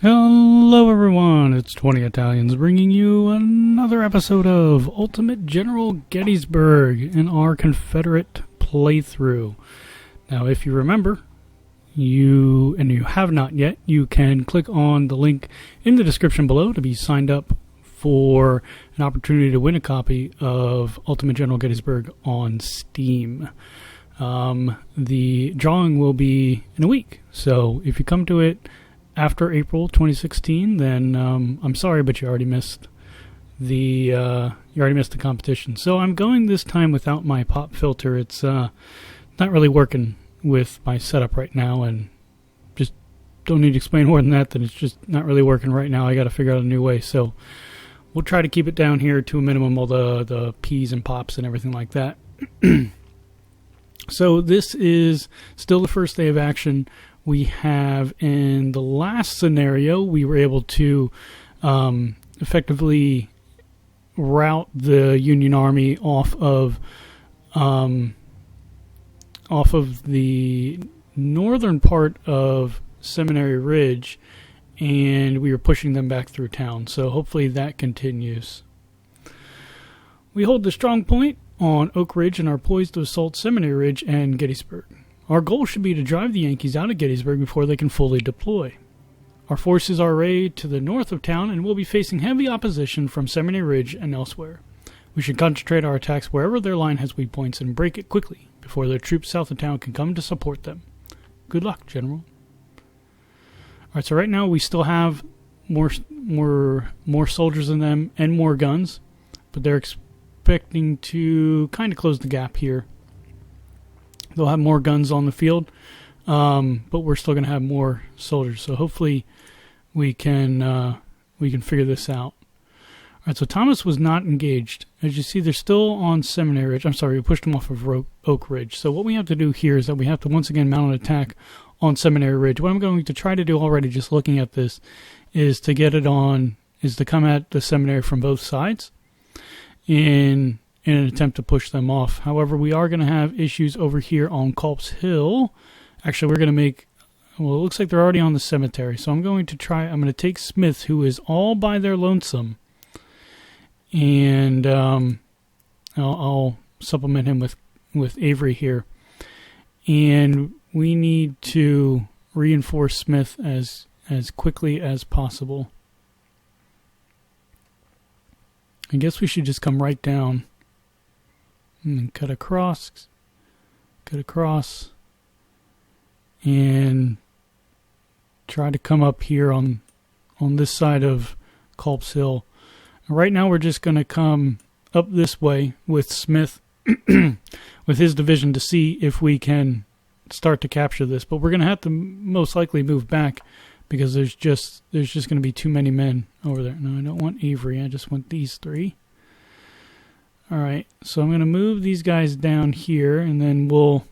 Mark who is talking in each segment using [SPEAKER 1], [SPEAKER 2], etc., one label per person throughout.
[SPEAKER 1] Hello everyone, it's 20 Italians bringing you another episode of Ultimate General Gettysburg in our Confederate playthrough. Now if you remember, you have not yet, you can click on the link in the description below to be signed up for an opportunity to win a copy of Ultimate General Gettysburg on Steam. The drawing will be in a week, so if you come to it after April 2016, then I'm sorry, but you already missed the competition. So I'm going this time without my pop filter. It's not really working with my setup right now, and just don't need to explain more than that. It's just not really working right now. I got to figure out a new way. So we'll try to keep it down here to a minimum, all the P's and pops and everything like that. So this is still the first day of action. We have, in the last scenario, we were able to effectively rout the Union Army off of the northern part of Seminary Ridge, and we were pushing them back through town. So hopefully that continues. We hold the strong point on Oak Ridge and are poised to assault Seminary Ridge and Gettysburg. Our goal should be to drive the Yankees out of Gettysburg before they can fully deploy. Our forces are arrayed to the north of town and will be facing heavy opposition from Seminary Ridge and elsewhere. We should concentrate our attacks wherever their line has weak points and break it quickly before their troops south of town can come to support them. Good luck, General. Alright, so right now we still have more soldiers than them and more guns, but they're expecting to kind of close the gap here. They'll have more guns on the field, but we're still going to have more soldiers. So hopefully we can figure this out. All right, so Thomas was not engaged. As you see, they're still on Seminary Ridge. I'm sorry, we pushed them off of Oak Ridge. So what we have to do here is that we have to once again mount an attack on Seminary Ridge. What I'm going to try to do already, just looking at this, is to come at the seminary from both sides in an attempt to push them off. However, we are going to have issues over here on Culp's Hill. Actually, we're going to make... Well, it looks like they're already on the cemetery. So I'm going to take Smith, who is all by their lonesome, and I'll supplement him with Avery here. And we need to reinforce Smith as quickly as possible. I guess we should just come right down and then cut across, and try to come up here on this side of Culp's Hill. Right now we're just going to come up this way with Smith, with his division, to see if we can start to capture this. But we're going to have to most likely move back because there's just going to be too many men over there. No, I don't want Avery. I just want these three. Alright, so I'm going to move these guys down here, and then we'll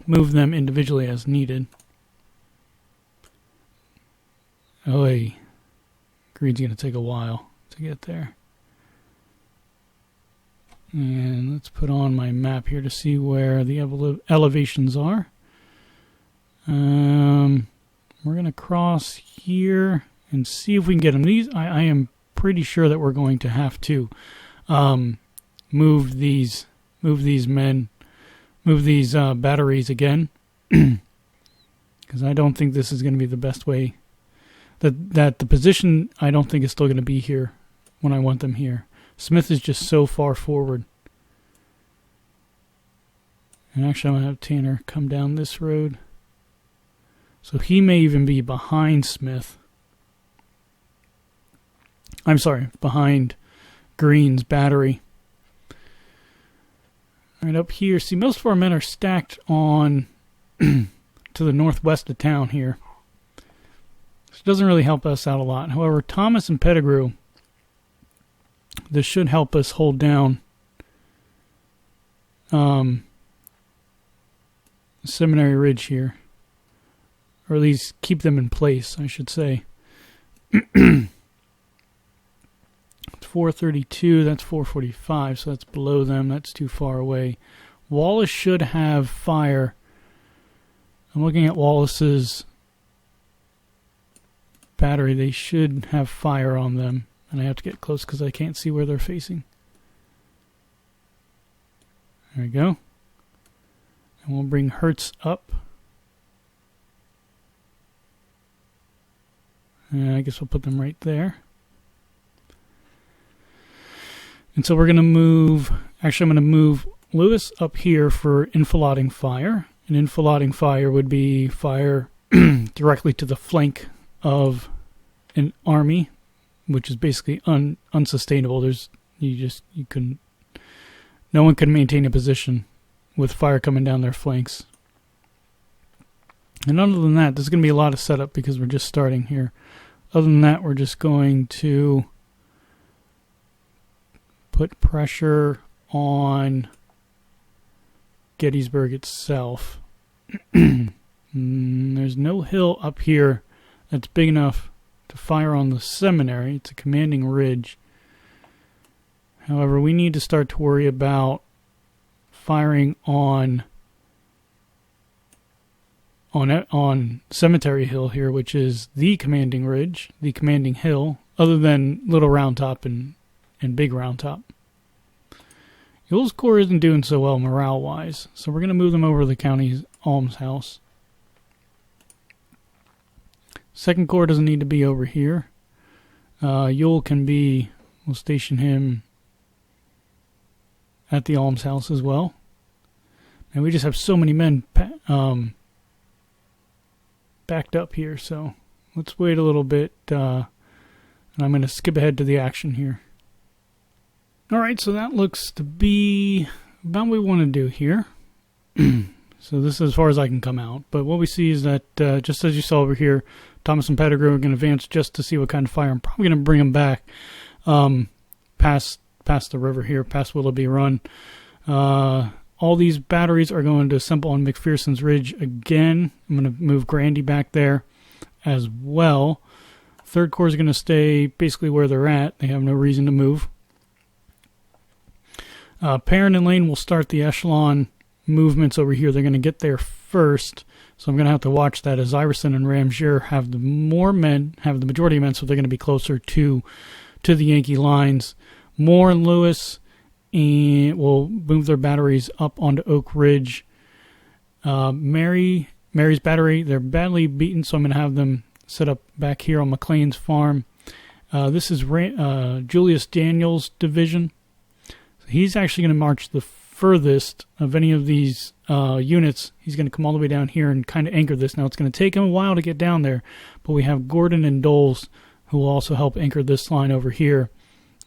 [SPEAKER 1] move them individually as needed. Green's going to take a while to get there. And let's put on my map here to see where the elevations are. We're going to cross here and see if we can get them. These, I am pretty sure that we're going to have to move these batteries again, because I don't think this is going to be the best way. That the position, I don't think, is still going to be here when I want them here. Smith is just so far forward. And actually, I'm going to have Tanner come down this road. So he may even be behind Smith. I'm sorry, behind Green's battery. Right up here, see, most of our men are stacked on to the northwest of town here. This doesn't really help us out a lot. However, Thomas and Pettigrew, this should help us hold down Seminary Ridge here. Or at least keep them in place, I should say. 432, that's 445, so that's below them. That's too far away. Wallace should have fire. I'm looking at Wallace's battery, they should have fire on them. And I have to get close because I can't see where they're facing. There we go. And we'll bring Hertz up. And I guess we'll put them right there. And so we're going to move, actually I'm going to move Lewis up here for infiltrating fire. And infiltrating fire would be fire directly to the flank of an army, which is basically unsustainable. No one can maintain a position with fire coming down their flanks. And other than that, there's going to be a lot of setup because we're just starting here. Other than that, we're just going to put pressure on Gettysburg itself. There's no hill up here that's big enough to fire on the seminary. It's a commanding ridge. However, we need to start to worry about firing on Cemetery Hill here, which is the commanding ridge, the commanding hill, other than Little Round Top and Big Round Top. Ewell's Corps isn't doing so well morale-wise, so we're going to move them over to the county's almshouse. Second Corps doesn't need to be over here. Ewell can be, we'll station him at the almshouse as well. And we just have so many men backed up here, so let's wait a little bit, and I'm going to skip ahead to the action here. Alright, so that looks to be about what we want to do here. So this is as far as I can come out. But what we see is that, just as you saw over here, Thomas and Pettigrew are going to advance just to see what kind of fire. I'm probably going to bring them back past the river here, past Willoughby Run. All these batteries are going to assemble on McPherson's Ridge again. I'm going to move Grandy back there as well. Third Corps is going to stay basically where they're at. They have no reason to move. Perrin and Lane will start the echelon movements over here. They're going to get there first, so I'm going to have to watch that as Iverson and Ramseur have the majority of men, so they're going to be closer to the Yankee lines. Moore and Lewis will move their batteries up onto Oak Ridge. Mary's battery, they're badly beaten, so I'm going to have them set up back here on McLean's farm. This is Julius Daniels' division. He's actually going to march the furthest of any of these units. He's going to come all the way down here and kind of anchor this. Now, it's going to take him a while to get down there, but we have Gordon and Doles who will also help anchor this line over here.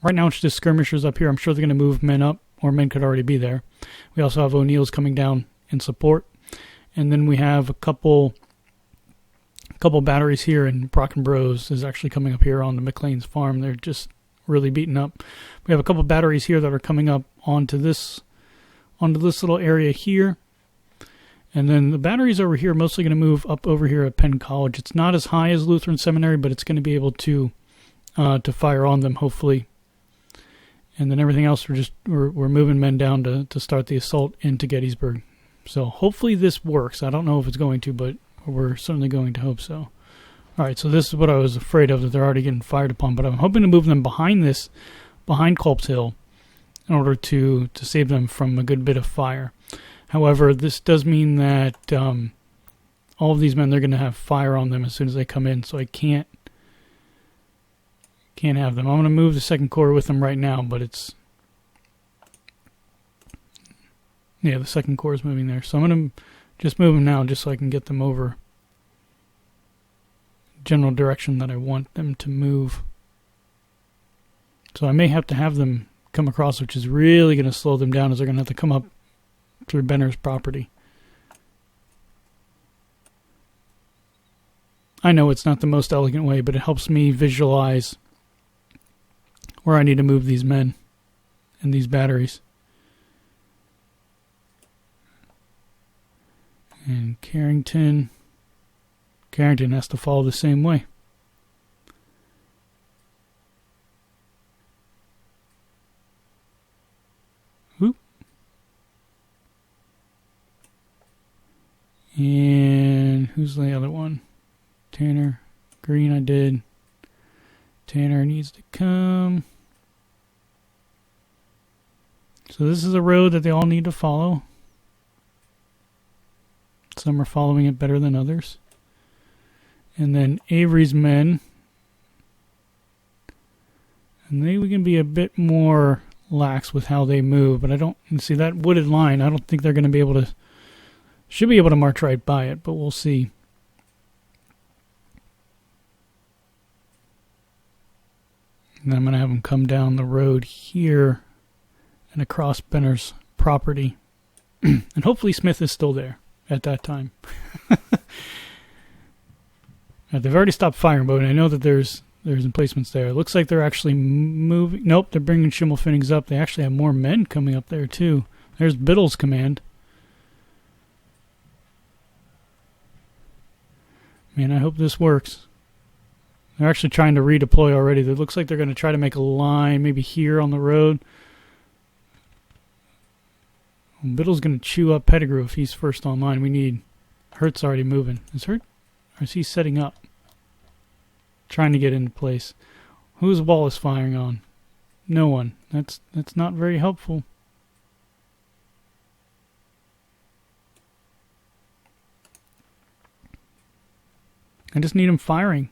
[SPEAKER 1] Right now, it's just skirmishers up here. I'm sure they're going to move men up, or men could already be there. We also have O'Neill's coming down in support. And then we have a couple batteries here, and Brockenbros is actually coming up here on the McLean's farm. They're just really beaten up. We have a couple batteries here that are coming up onto this little area here. And then the batteries over here are mostly going to move up over here at Penn College. It's not as high as Lutheran Seminary, but it's going to be able to fire on them, hopefully. And then everything else, we're moving men down to start the assault into Gettysburg. So hopefully this works. I don't know if it's going to, but we're certainly going to hope so. All right, so this is what I was afraid of, that they're already getting fired upon. But I'm hoping to move them behind Culp's Hill in order to save them from a good bit of fire. However, this does mean that all of these men, they're going to have fire on them as soon as they come in, so I can't have them. I'm going to move the Second Corps with them right now, but the Second Corps is moving there. So I'm going to just move them now just so I can get them over general direction that I want them to move. So I may have to have them come across, which is really going to slow them down, as they're going to have to come up through Benner's property. I know it's not the most elegant way, but it helps me visualize where I need to move these men and these batteries. And Carrington has to follow the same way. Whoop. And who's the other one? Tanner, Green I did. Tanner needs to come. So this is a road that they all need to follow. Some are following it better than others. And then Avery's men. And we can be a bit more lax with how they move, but I don't see that wooded line. I don't think they're going to be able to. Should be able to march right by it, but we'll see. And then I'm going to have them come down the road here and across Benner's property. And hopefully Smith is still there at that time. They've already stopped firing, but I know that there's emplacements there. It looks like they're actually moving. Nope, they're bringing Schimmelfennig's up. They actually have more men coming up there, too. There's Biddle's command. Man, I hope this works. They're actually trying to redeploy already. It looks like they're going to try to make a line maybe here on the road. Biddle's going to chew up Pettigrew if he's first online. We need... Hurt's already moving. Is Hurt? Or is he setting up? Trying to get into place. Who's Wallace firing on? No one. That's not very helpful. I just need him firing.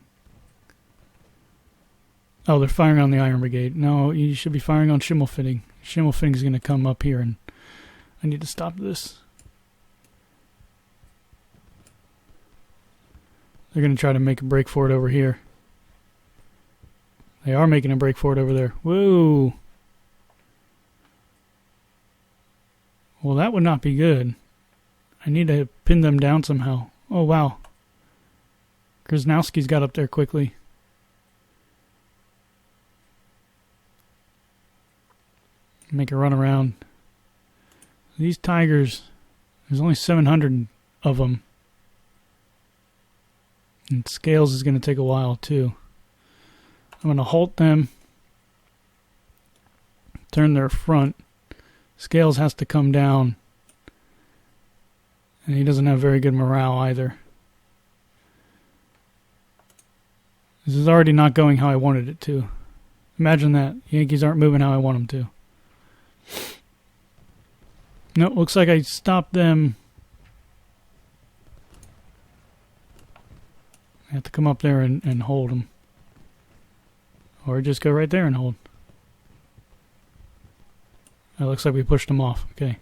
[SPEAKER 1] Oh, they're firing on the Iron Brigade. No, you should be firing on Schimmelfennig. Schimmelfennig's going to come up here, and I need to stop this. They're going to try to make a break for it over here. They are making a break for it over there. Whoa. Well, that would not be good. I need to pin them down somehow. Oh, wow. Krasnowski's got up there quickly. Make a run around. These Tigers, there's only 700 of them. And Scales is going to take a while, too. I'm going to halt them. Turn their front. Scales has to come down. And he doesn't have very good morale either. This is already not going how I wanted it to. Imagine that. Yankees aren't moving how I want them to. No, looks like I stopped them. I have to come up there and hold them. Or just go right there and hold. It looks like we pushed them off. Okay.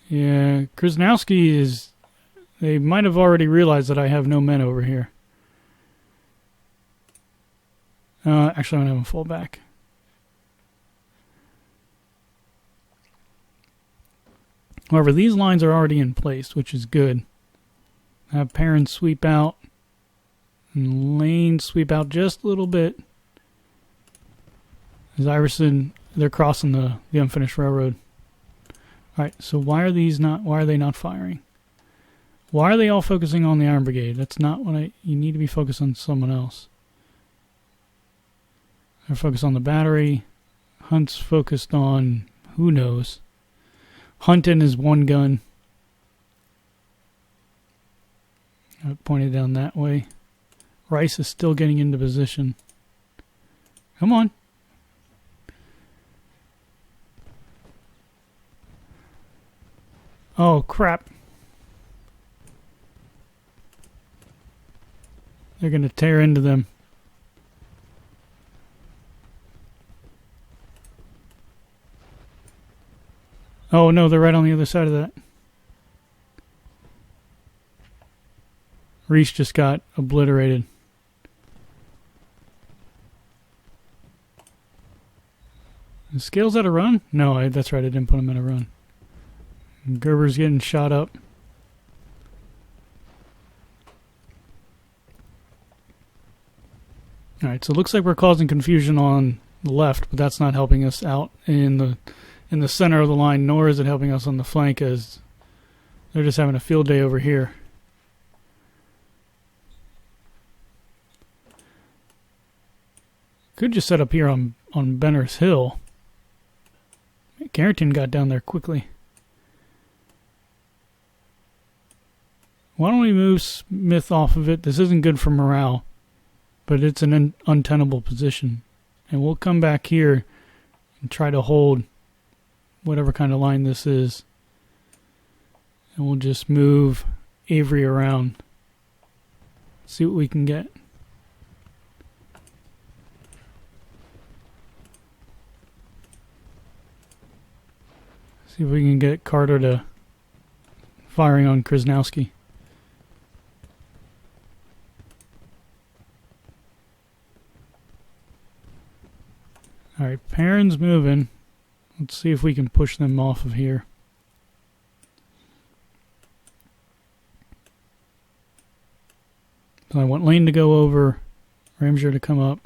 [SPEAKER 1] Yeah, Krasnowski is... They might have already realized that I have no men over here. Actually, I'm going to have them fall back. However, these lines are already in place, which is good. Have Perrin sweep out. And Lane sweep out just a little bit. As Iverson, they're crossing the unfinished railroad. Alright, so why are they not firing? Why are they all focusing on the Iron Brigade? That's not what you need to be focused on someone else. They're focused on the battery. Hunt's focused on who knows. Hunt in his one gun. I pointed down that way. Rice is still getting into position. Come on. Oh, crap. They're going to tear into them. Oh, no, they're right on the other side of that. Reese just got obliterated. Is Scales at a run? No, that's right, I didn't put him at a run. And Gerber's getting shot up. Alright, so it looks like we're causing confusion on the left, but that's not helping us out in the center of the line, nor is it helping us on the flank, as they're just having a field day over here. Could just set up here on Benner's Hill. Carrington got down there quickly. Why don't we move Smith off of it? This isn't good for morale, but it's an untenable position. And we'll come back here and try to hold whatever kind of line this is. And we'll just move Avery around. See what we can get. See if we can get Carter to firing on Krasnowski. Alright, Perrin's moving. Let's see if we can push them off of here. So I want Lane to go over, Ramseur to come up.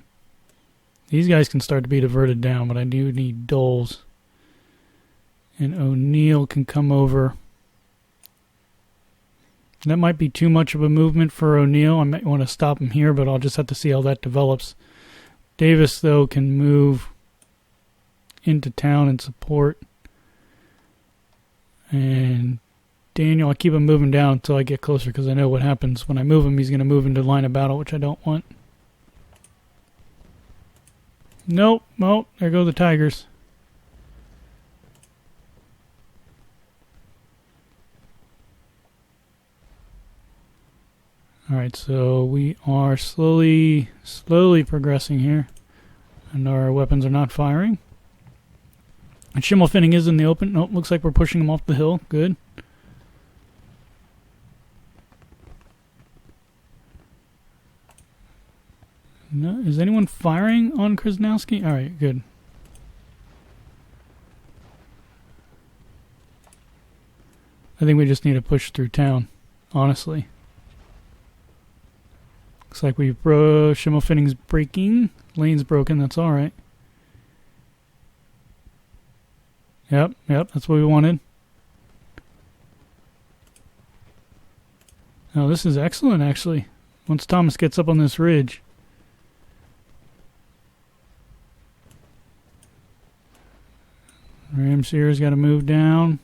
[SPEAKER 1] These guys can start to be diverted down, but I do need Doles. And O'Neill can come over. That might be too much of a movement for O'Neill. I might want to stop him here, but I'll just have to see how that develops. Davis, though, can move into town and support. And Daniel, I keep him moving down until I get closer because I know what happens. When I move him, he's going to move into line of battle, which I don't want. Nope. Oh, there go the Tigers. Alright, so we are slowly progressing here. And our weapons are not firing. And Schimmelfinning is in the open. Nope, looks like we're pushing him off the hill. Good. No, is anyone firing on Krasnowski? Alright, good. I think we just need to push through town, honestly. Looks like we've Schimmelfinning's breaking. Lane's broken, that's alright. Yep, that's what we wanted. Now this is excellent, actually. Once Thomas gets up on this ridge. Ramseur's got to move down.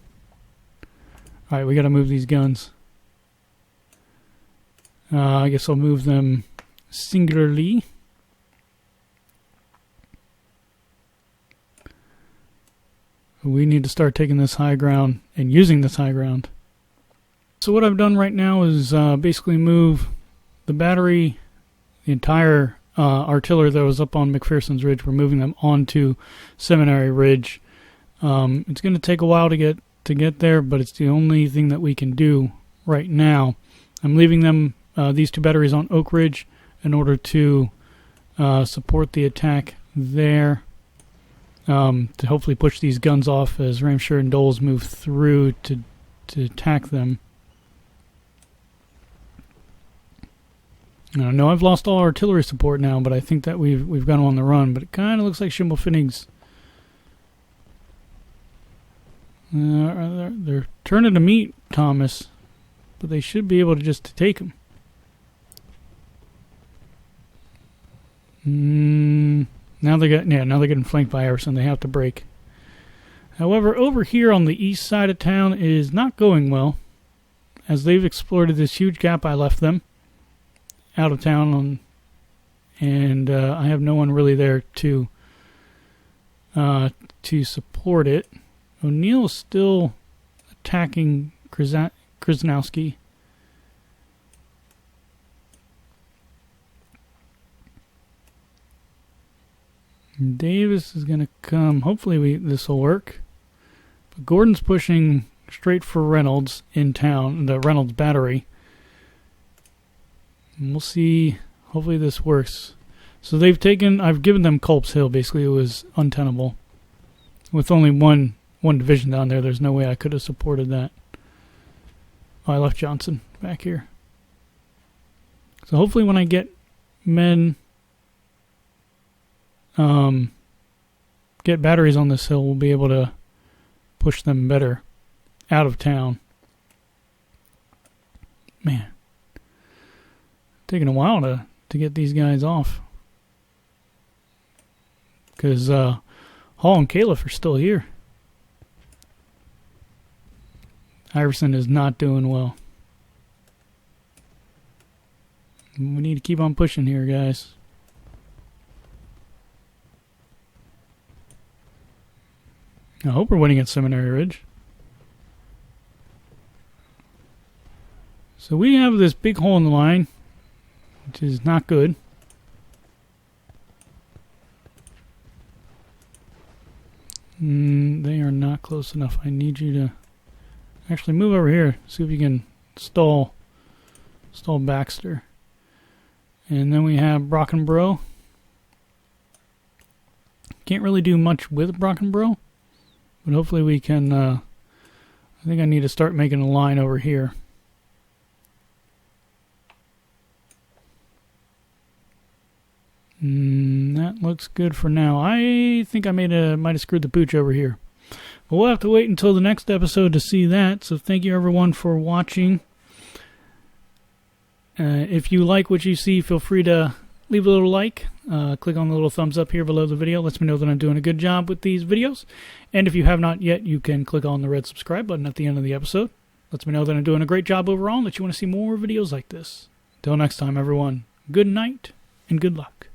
[SPEAKER 1] Alright, we got to move these guns. I guess I'll move them singularly. We need to start taking this high ground and using this high ground. So what I've done right now is basically move the battery, the entire artillery that was up on McPherson's Ridge. We're moving them onto Seminary Ridge. It's going to take a while to get there, but it's the only thing that we can do right now. I'm leaving them these two batteries on Oak Ridge in order to support the attack there. To hopefully push these guns off as Ramseur and Doles move through to attack them. I know I've lost all artillery support now, but I think that we've got them on the run. But it kind of looks like Schimmelfinning's. They're turning to meet Thomas, but they should be able to just take him. Now they're getting flanked by Iverson. They have to break. However, over here on the east side of town is not going well, as they've exploited this huge gap I left them out of town, and I have no one really there to support it. O'Neill is still attacking Krasnowski. Davis is going to come. Hopefully this will work. But Gordon's pushing straight for Reynolds in town, the Reynolds battery. And we'll see. Hopefully this works. So I've given them Culp's Hill. Basically it was untenable. With only one division down there, there's no way I could have supported that. Oh, I left Johnson back here. So hopefully when I get men get batteries on this hill, we'll be able to push them better out of town. Man, taking a while to get these guys off, because Hall and Califf are still here. Iverson is not doing well. We need to keep on pushing here, guys. I hope we're winning at Seminary Ridge. So we have this big hole in the line, which is not good. They are not close enough. I need you to actually move over here. See if you can stall Baxter. And then we have Brockenbrough. Can't really do much with Brockenbrough, but hopefully we can. I think I need to start making a line over here. That looks good for now. I think I might have screwed the pooch over here. But we'll have to wait until the next episode to see that. So thank you everyone for watching. If you like what you see, feel free to leave a little like. Click on the little thumbs up here below the video. Lets me know that I'm doing a good job with these videos. And if you have not yet, you can click on the red subscribe button at the end of the episode. Lets me know that I'm doing a great job overall and that you want to see more videos like this. Until next time, everyone, good night and good luck.